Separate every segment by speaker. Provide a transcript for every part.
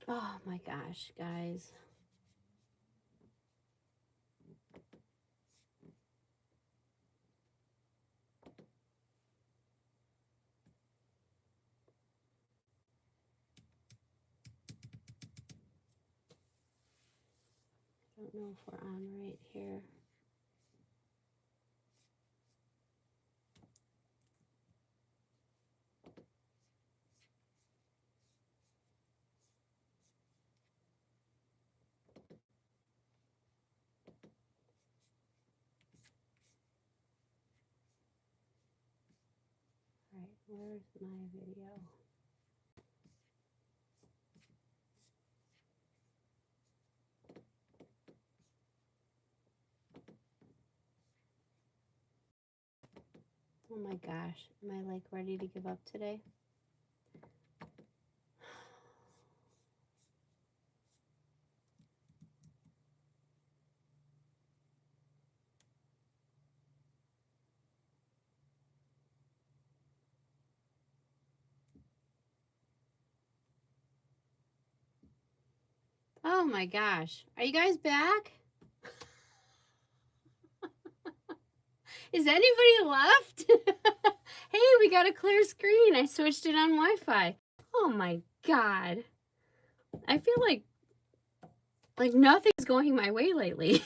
Speaker 1: Oh my gosh, guys. I don't know if we're on right here. All right, where's my video? Oh my gosh, am I like ready to give up today? Oh my gosh, are you guys back? Is anybody left? Hey, we got a clear screen. I switched it on Wi-Fi. Oh my God. I feel like nothing's going my way lately.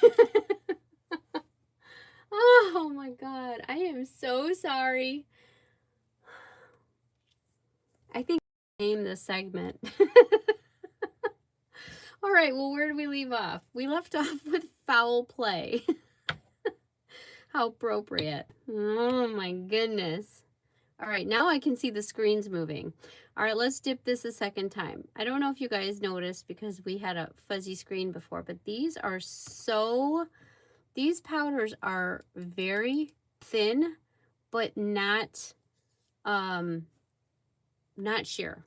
Speaker 1: Oh my God. I am so sorry. I think I named this segment. All right, well, where did we leave off? We left off with foul play. How appropriate. Oh my goodness. All right, now I can see the screens moving. All right, let's dip this a second time. I don't know if you guys noticed because we had a fuzzy screen before, but these powders are very thin, but not sheer.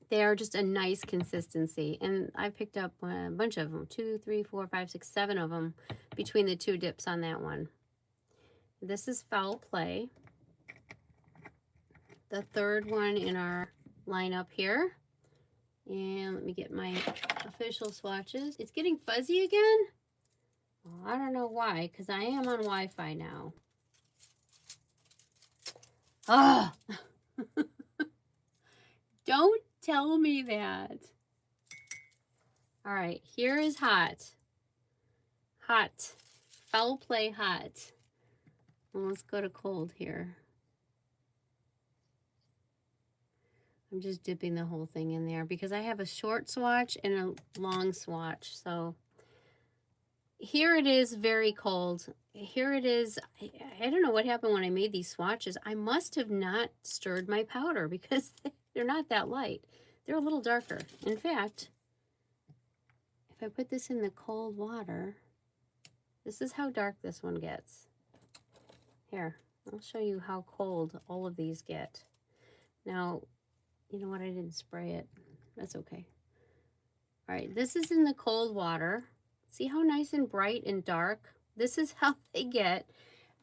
Speaker 1: They are just a nice consistency. And I picked up a bunch of them, 2, 3, 4, 5, 6, 7 of them between the two dips on that one. This is Foul Play. The third one in our lineup here. And let me get my official swatches. It's getting fuzzy again? Well, I don't know why, because I am on Wi-Fi now. Ah! Don't tell me that. All right, here is hot. Hot. Foul Play hot. Well, let's go to cold here. I'm just dipping the whole thing in there because I have a short swatch and a long swatch. So here it is very cold. Here it is. I don't know what happened when I made these swatches. I must have not stirred my powder because they're not that light. They're a little darker. In fact, if I put this in the cold water, this is how dark this one gets. Here, I'll show you how cold all of these get. Now, you know what? I didn't spray it. That's okay. All right, this is in the cold water. See how nice and bright and dark? This is how they get.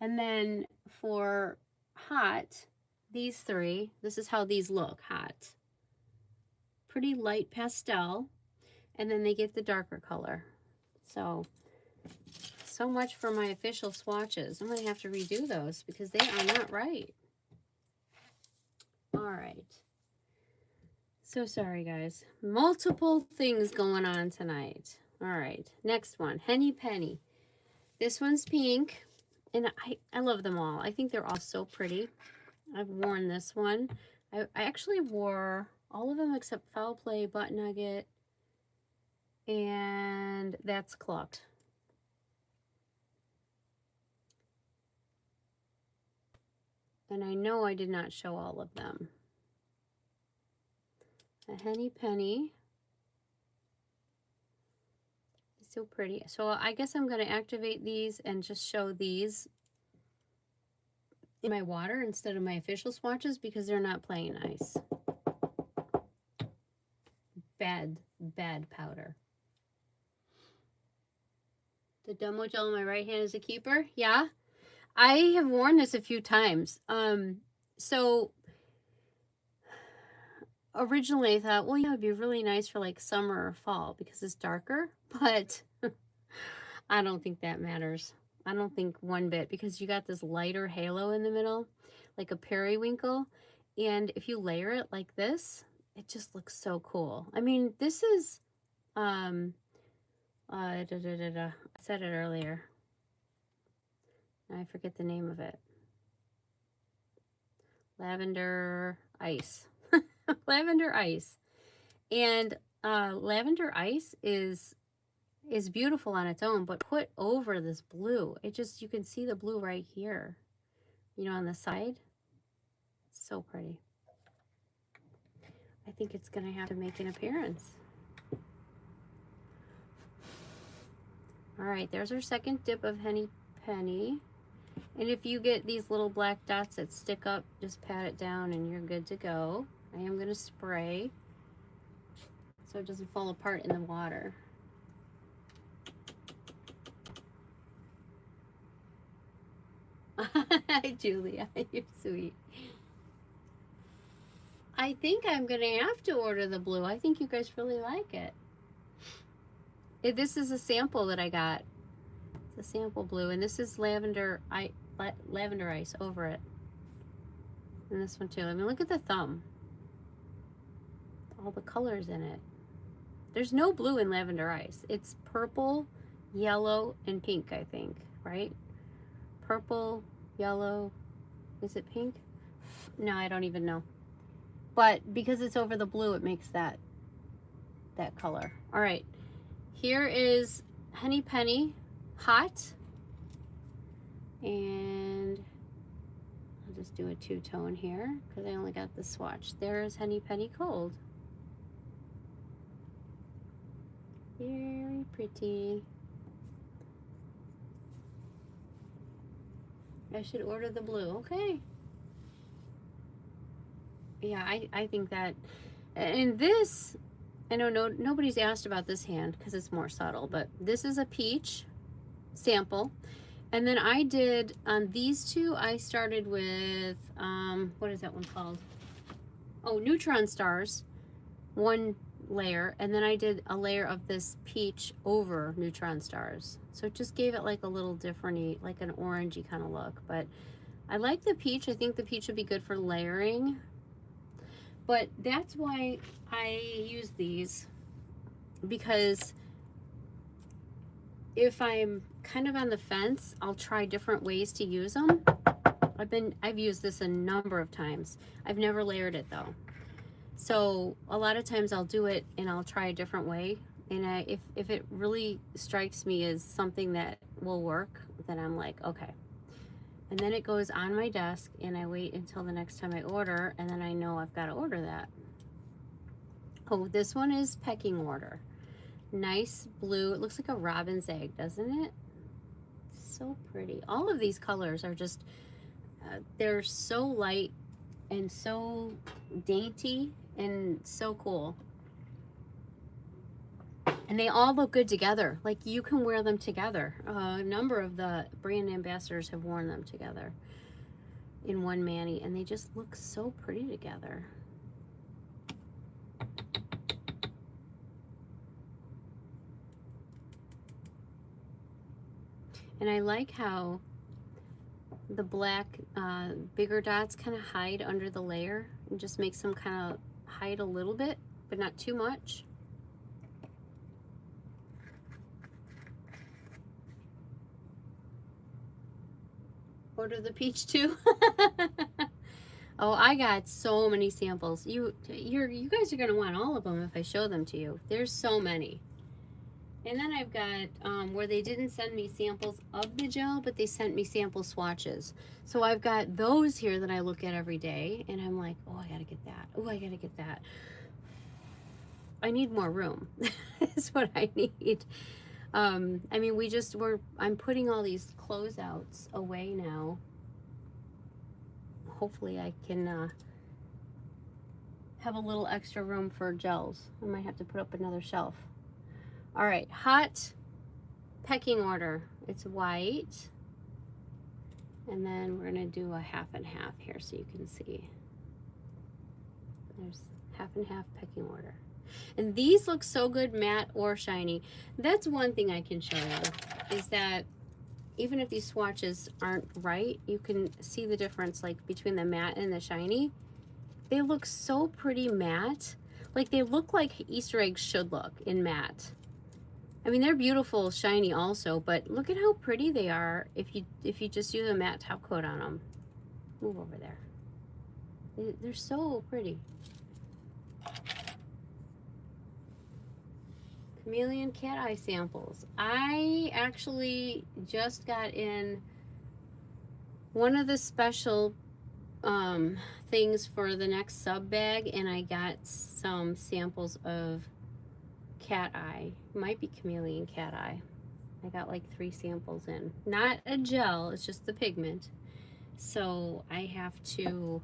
Speaker 1: And then for hot, these three, this is how these look, hot. Pretty light pastel. And then they get the darker color. So much for my official swatches. I'm going to have to redo those because they are not right. All right. So sorry, guys. Multiple things going on tonight. All right. Next one, Henny Penny. This one's pink. And I love them all. I think they're all so pretty. I've worn this one. I actually wore all of them except Foul Play, Butt Nugget, and That's Clucked. And I know I did not show all of them. A Henny Penny. It's so pretty. So I guess I'm going to activate these and just show these in my water instead of my official swatches because they're not playing nice. Bad powder. The Dumbo Gel in my right hand is a keeper. Yeah. I have worn this a few times. So originally I thought, well, yeah, it'd be really nice for like summer or fall because it's darker, but I don't think that matters. I don't think one bit, because you got this lighter halo in the middle, like a periwinkle. And if you layer it like this, it just looks so cool. I mean, this is, I said it earlier. I forget the name of it. Lavender ice. Lavender ice. And lavender ice is beautiful on its own, but put over this blue, it just, you can see the blue right here, you know, on the side. So pretty. I think it's gonna have to make an appearance. All right, there's our second dip of Henny Penny. And if you get these little black dots that stick up, just pat it down and you're good to go. I am gonna spray so it doesn't fall apart in the water. Hi, Julia, you're sweet. I think I'm gonna have to order the blue. I think you guys really like it. This is a sample that I got. It's a sample blue, and this is lavender ice over it. And this one too. I mean, look at the thumb. All the colors in it. There's no blue in lavender ice. It's purple, yellow, and pink, I think, right? Purple, yellow, is it pink? No, I don't even know. But because it's over the blue, it makes that color. All right, here is Henny Penny Hot. And I'll just do a two-tone here because I only got the swatch. There's Henny Penny Cold. Very pretty. I should order the blue. Okay. Yeah, I think that, and this, I know nobody's asked about this hand because it's more subtle, but this is a peach sample. And then I did, on these two, I started with, what is that one called? Oh, Neutron Stars, one layer, and then I did a layer of this peach over Neutron Stars. So it just gave it like a little different, like an orangey kind of look. But I like the peach. I think the peach would be good for layering. But that's why I use these, because if I'm kind of on the fence, I'll try different ways to use them. I've used this a number of times. I've never layered it though. So a lot of times I'll do it and I'll try a different way. And if it really strikes me as something that will work, then I'm like, okay. And then it goes on my desk and I wait until the next time I order, and then I know I've got to order that. Oh, this one is Pecking Order. Nice blue. It looks like a robin's egg, doesn't it? So pretty. All of these colors are just, they're so light and so dainty and so cool. And they all look good together. Like, you can wear them together. A number of the brand ambassadors have worn them together in one mani, and they just look so pretty together. And I like how the black bigger dots kind of hide under the layer and just makes them kind of hide a little bit, but not too much. Order the peach too. Oh, I got so many samples. You guys are gonna want all of them if I show them to you. There's so many. And then I've got where they didn't send me samples of the gel, but they sent me sample swatches. So I've got those here that I look at every day, and I'm like, oh, I gotta get that. Oh, I gotta get that. I need more room. Is what I need. I mean, I'm putting all these closeouts away now. Hopefully I can have a little extra room for gels. I might have to put up another shelf. All right, Hot Pecking Order. It's white. And then we're gonna do a half and half here so you can see. There's half and half pecking order. And these look so good matte or shiny. That's one thing I can show you, is that even if these swatches aren't right, you can see the difference like between the matte and the shiny. They look so pretty matte. Like they look like Easter eggs should look in matte. I mean, they're beautiful shiny also, but look at how pretty they are if you just use a matte top coat on them. Move over there. They're so pretty. Chameleon cat eye samples. I actually just got in one of the special things for the next sub bag, and I got some samples of cat eye. Might be chameleon cat eye. I got like 3 samples in. Not a gel, it's just the pigment. So I have to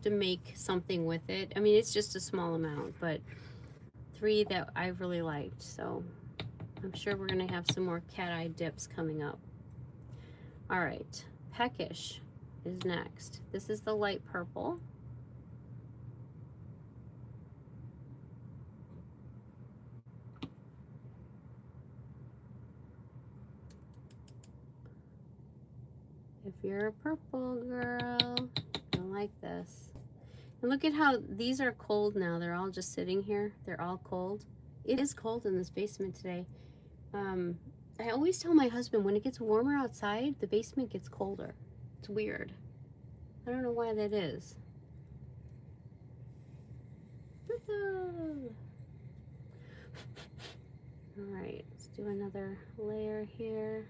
Speaker 1: make something with it. I mean, it's just a small amount, but 3 that I really liked. So I'm sure we're gonna have some more cat eye dips coming up. All right, Peckish is next. This is the light purple. If you're a purple girl, I like this. And look at how these are cold now. They're all just sitting here. They're all cold. It is cold in this basement today. I always tell my husband when it gets warmer outside, the basement gets colder. It's weird. I don't know why that is. All right, let's do another layer here.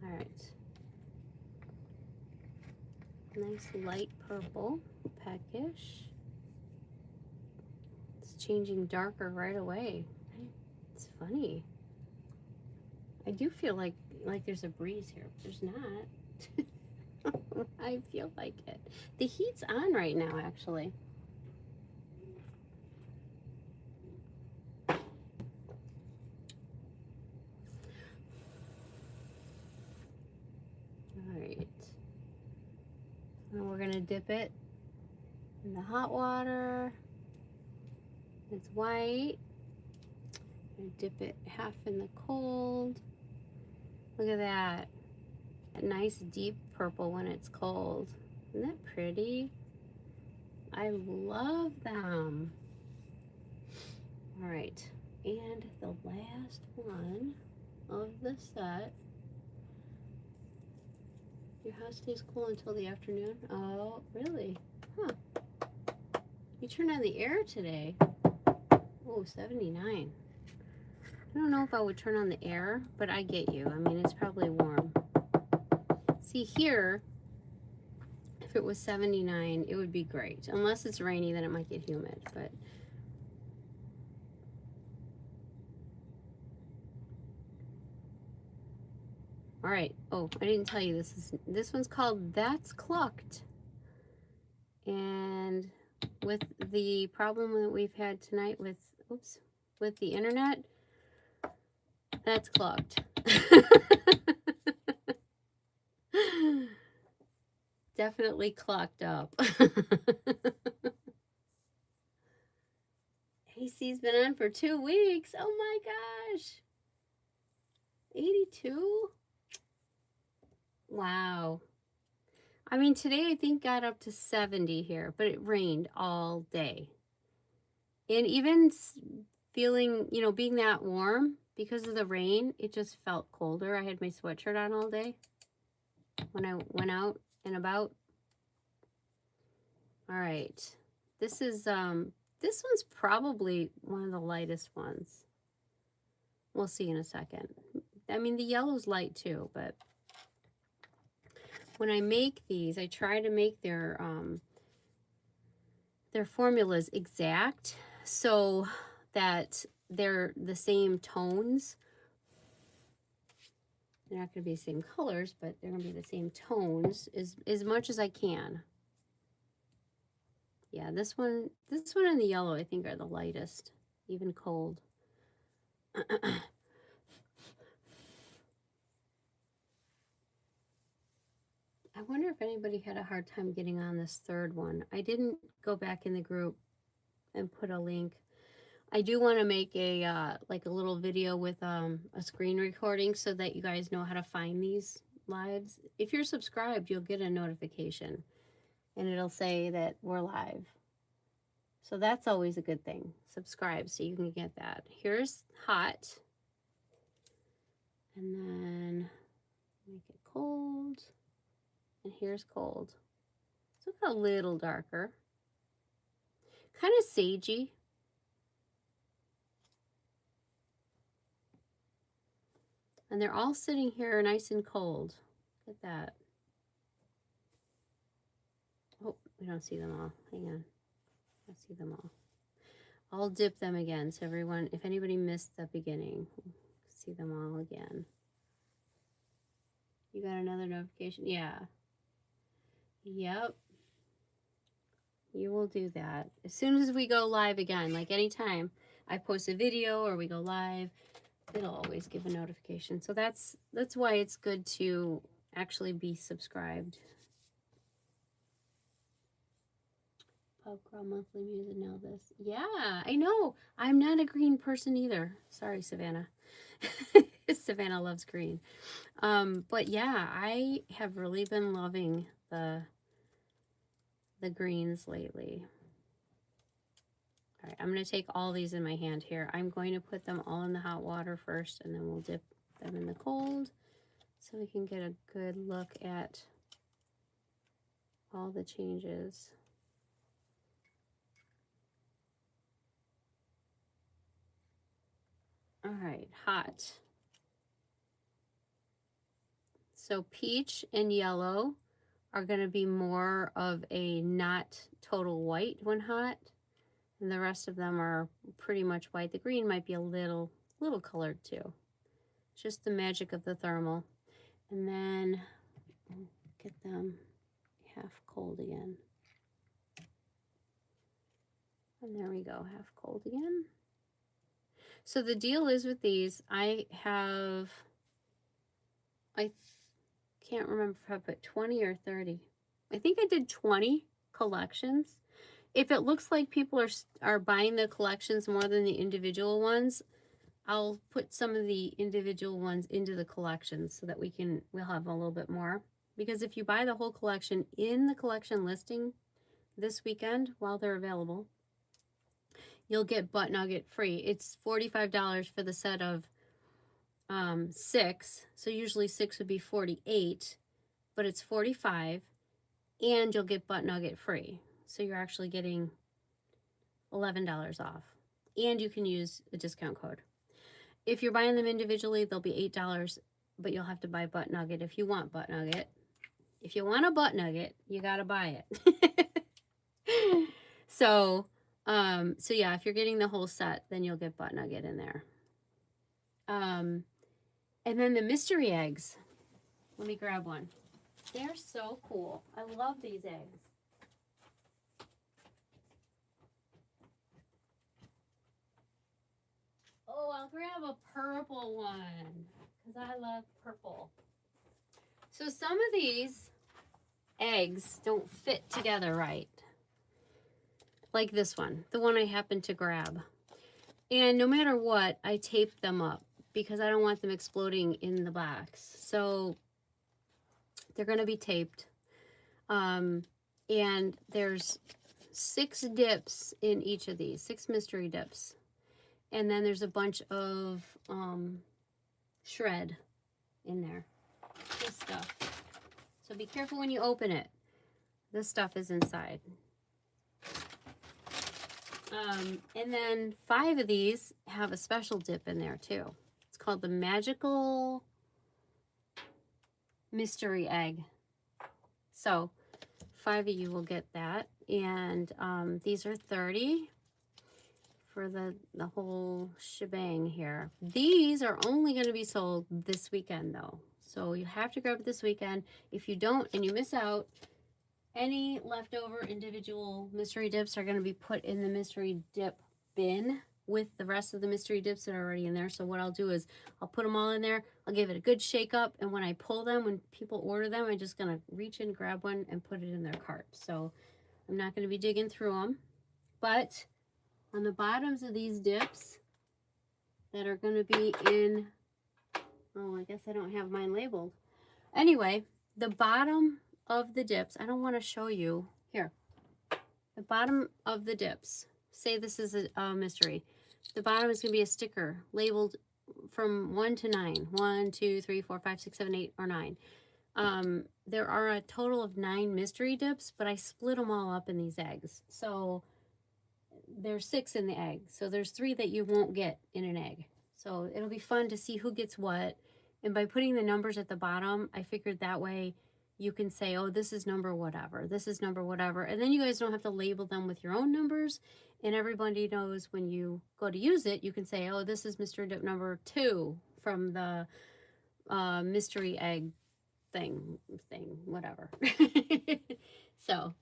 Speaker 1: All right. Nice light purple, Peckish. It's changing darker right away. It's funny. I do feel like there's a breeze here, but there's not. I feel like it. The heat's on right now, actually. And we're gonna dip it in the hot water. It's white. And dip it half in the cold. Look at that. A nice deep purple when it's cold. Isn't that pretty? I love them. All right, and the last one of the set. Your house stays cool until the afternoon? Oh, really? Huh. You turned on the air today. Oh, 79. I don't know if I would turn on the air, but I get you. I mean, it's probably warm. See here, if it was 79, it would be great. Unless it's rainy, then it might get humid, but... All right. Oh, I didn't tell you this one's called That's Clucked. And with the problem that we've had tonight with the internet, that's clucked. Definitely clocked up. AC's been on for 2 weeks. Oh my gosh. 82? Wow. I mean, today I think got up to 70 here, but it rained all day. And even feeling, you know, being that warm because of the rain, it just felt colder. I had my sweatshirt on all day when I went out and about. All right. This is, this one's probably one of the lightest ones. We'll see in a second. I mean, the yellow's light too, but when I make these, I try to make their formulas exact so that they're the same tones. They're not going to be the same colors, but they're going to be the same tones as much as I can. Yeah, this one and the yellow I think are the lightest, even cold. anybody had a hard time getting on this third one. I didn't go back in the group and put a link. I do want to make a like a little video with a screen recording so that you guys know how to find these lives. If you're subscribed, you'll get a notification and it'll say that we're live. So that's always a good thing. Subscribe so you can get that. Here's hot. And then make it cold. And here's cold. So it's a little darker. Kind of sagey. And they're all sitting here nice and cold. Look at that. Oh, we don't see them all. Hang on. I see them all. I'll dip them again so everyone, if anybody missed the beginning, see them all again. You got another notification? Yeah. Yep. You will do that. As soon as we go live again, like anytime I post a video or we go live, it'll always give a notification. So that's why it's good to actually be subscribed. Pub Crawl Monthly Music, know this. Yeah, I know. I'm not a green person either. Sorry, Savannah. Savannah loves green. But yeah, I have really been loving the greens lately. All right, I'm going to take all these in my hand here. I'm going to put them all in the hot water first, and then we'll dip them in the cold so we can get a good look at all the changes. All right, hot. So peach and yellow are going to be more of a not total white when hot. And the rest of them are pretty much white. The green might be a little colored too. Just the magic of the thermal. And then get them half cold again. And there we go, half cold again. So the deal is with these, I can't remember if I put 20 or 30. I think I did 20 collections. If it looks like people are buying the collections more than the individual ones, I'll put some of the individual ones into the collections so that we'll have a little bit more. Because if you buy the whole collection in the collection listing this weekend while they're available, you'll get butt nugget free. It's $45 for the set of 6. So usually 6 would be 48, but it's 45, and you'll get butt nugget free. So you're actually getting $11 off, and you can use a discount code. If you're buying them individually, they'll be $8, but you'll have to buy butt nugget if you want butt nugget. If you want a butt nugget, you got to buy it. So yeah, if you're getting the whole set, then you'll get butt nugget in there. And then the mystery eggs. Let me grab one. They're so cool. I love these eggs. Oh, I'll grab a purple one because I love purple. So some of these eggs don't fit together right. Like this one, the one I happened to grab. And no matter what, I tape them up because I don't want them exploding in the box. So they're going to be taped. And there's 6 dips in each of these, 6 mystery dips. And then there's a bunch of shred in there, this stuff. So be careful when you open it. This stuff is inside. And then 5 of these have a special dip in there too. It's called the Magical Mystery Egg. So 5 of you will get that. And these are 30 for the whole shebang here. These are only going to be sold this weekend though. So you have to grab it this weekend. If you don't and you miss out, any leftover individual mystery dips are going to be put in the mystery dip bin with the rest of the mystery dips that are already in there. So what I'll do is I'll put them all in there. I'll give it a good shake up. And when I pull them, when people order them, I'm just going to reach in, grab one, and put it in their cart. So I'm not going to be digging through them. But on the bottoms of these dips that are going to be in, oh, I guess I don't have mine labeled. Anyway, the bottom of the dips, I don't want to show you. Here, the bottom of the dips, say this is a mystery. The bottom is going to be a sticker labeled from 1 to 9. 1, 2, 3, 4, 5, 6, 7, 8, or 9. There are a total of 9 mystery dips, but I split them all up in these eggs. So there's 6 in the egg. So there's 3 that you won't get in an egg. So it'll be fun to see who gets what. And by putting the numbers at the bottom, I figured that way you can say, oh, this is number whatever. This is number whatever. And then you guys don't have to label them with your own numbers. And everybody knows when you go to use it, you can say, oh, this is mystery dip number 2 from the mystery egg thing, whatever. So,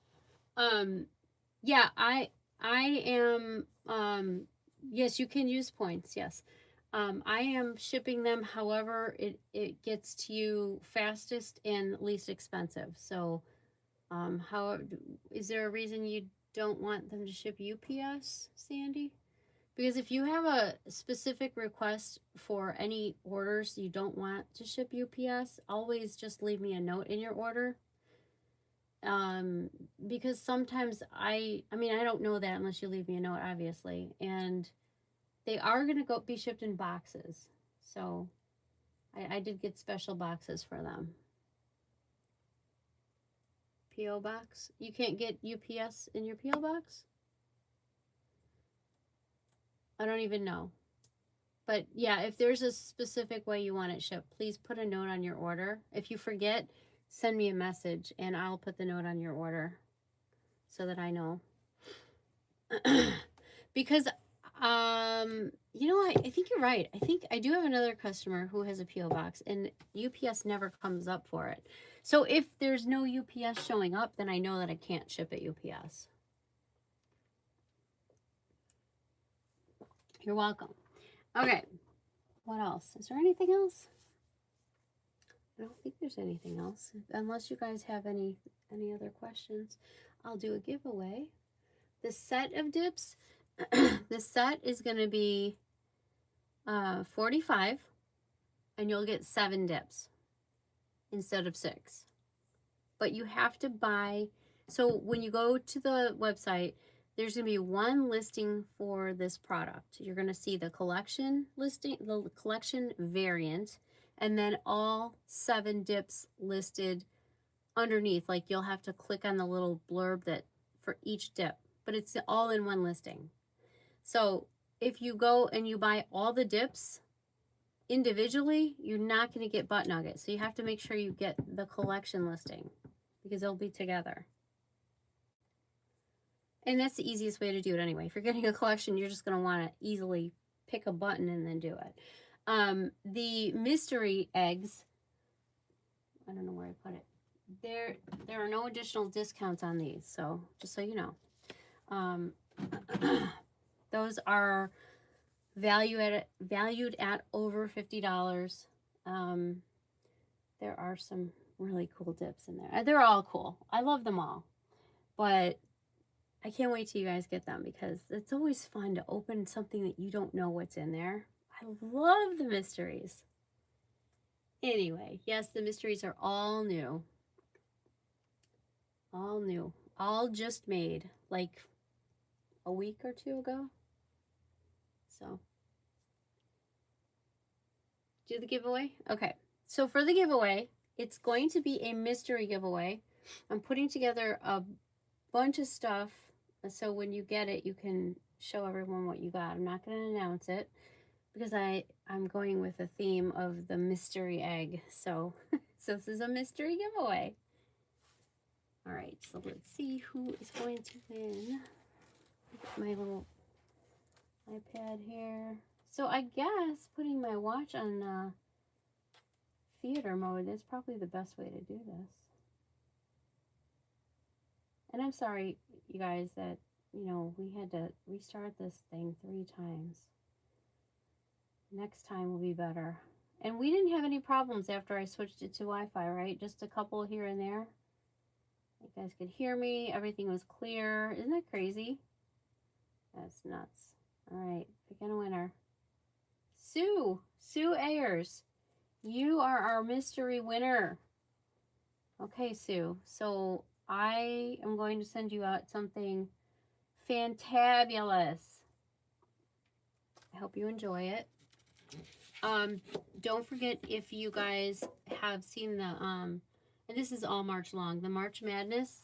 Speaker 1: yeah, I am, yes, you can use points, yes. I am shipping them however it gets to you fastest and least expensive. So, how is there a reason you don't want them to ship UPS, Sandy? Because if you have a specific request for any orders you don't want to ship UPS, always just leave me a note in your order. Because sometimes I mean, I don't know that unless you leave me a note, obviously. And they are going to be shipped in boxes. So I did get special boxes for them. P.O. box? You can't get UPS in your P.O. box? I don't even know. But yeah, if there's a specific way you want it shipped, please put a note on your order. If you forget, send me a message and I'll put the note on your order so that I know. Because you know, I think you're right. I think I do have another customer who has a P.O. box and UPS never comes up for it. So if there's no UPS showing up, then I know that I can't ship at UPS. You're welcome. Okay. What else? Is there anything else? I don't think there's anything else. Unless you guys have any other questions, I'll do a giveaway. The set of dips, the set is going to be 45, and you'll get 7 dips instead of 6. But you have to buy, so when you go to the website, there's going to be one listing for this product. You're going to see the collection listing, the collection variant, and then all 7 dips listed underneath. Like you'll have to click on the little blurb that for each dip, but it's all in one listing. So if you go and you buy all the dips individually, you're not going to get butt nuggets. So you have to make sure you get the collection listing because they'll be together. And that's the easiest way to do it anyway. If you're getting a collection, you're just going to want to easily pick a button and then do it. The mystery eggs, I don't know where I put it. There are no additional discounts on these, so just so you know. Those are valued at over $50. There are some really cool dips in there. They're all cool. I love them all. But I can't wait till you guys get them because it's always fun to open something that you don't know what's in there. I love the mysteries. Anyway, yes, the mysteries are all new. All new. All just made like a week or 2 ago. So, do the giveaway? Okay. So for the giveaway, it's going to be a mystery giveaway. I'm putting together a bunch of stuff so when you get it, you can show everyone what you got. I'm not going to announce it because I'm going with a theme of the mystery egg. So, so this is a mystery giveaway. All right, so let's see who is going to win. Get my little iPad here. So I guess putting my watch on theater mode is probably the best way to do this. And I'm sorry, you guys, that you know, we had to restart this thing 3 times. Next time will be better. And we didn't have any problems after I switched it to Wi-Fi, right? Just a couple here and there. You guys could hear me. Everything was clear. Isn't that crazy? That's nuts. All right, picking a winner. Sue Ayers. You are our mystery winner. Okay, Sue. So I am going to send you out something fantabulous. I hope you enjoy it. Don't forget, if you guys have seen the and this is all March long, the March Madness,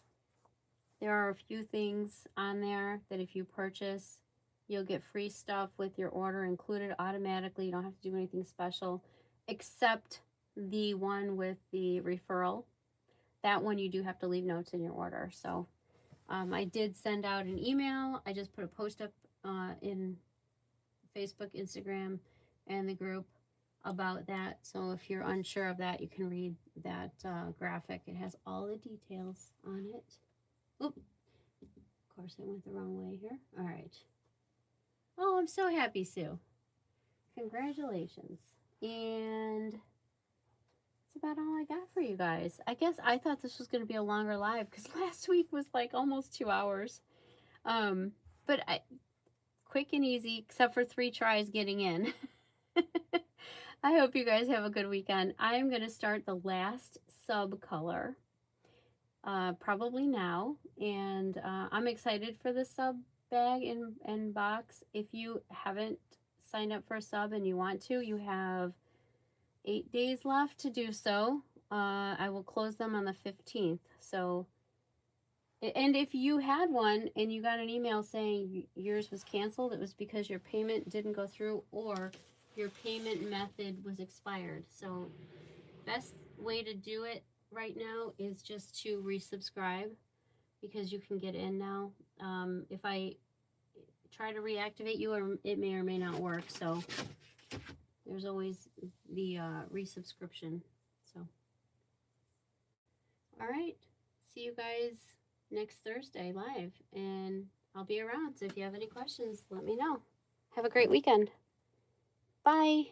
Speaker 1: there are a few things on there that if you purchase, you'll get free stuff with your order included automatically. You don't have to do anything special, except the one with the referral. That one you do have to leave notes in your order. So I did send out an email. I just put a post up in Facebook, Instagram, and the group about that. So if you're unsure of that, you can read that graphic. It has all the details on it. Oop. Of course, I went the wrong way here. All right. Oh, I'm so happy, Sue. Congratulations. And that's about all I got for you guys. I guess I thought this was going to be a longer live because last week was like almost 2 hours. But quick and easy, except for 3 tries getting in. I hope you guys have a good weekend. I am going to start the last sub color probably now, and I'm excited for the sub bag and box. If you haven't signed up for a sub and you want to, you have 8 days left to do so. I will close them on the 15th. So, and if you had one and you got an email saying yours was canceled, it was because your payment didn't go through or your payment method was expired. So best way to do it right now is just to resubscribe, because you can get in now. If I try to reactivate you, it may or may not work. So there's always the resubscription. So, all right. See you guys next Thursday live, and I'll be around. So if you have any questions, let me know. Have a great weekend. Bye.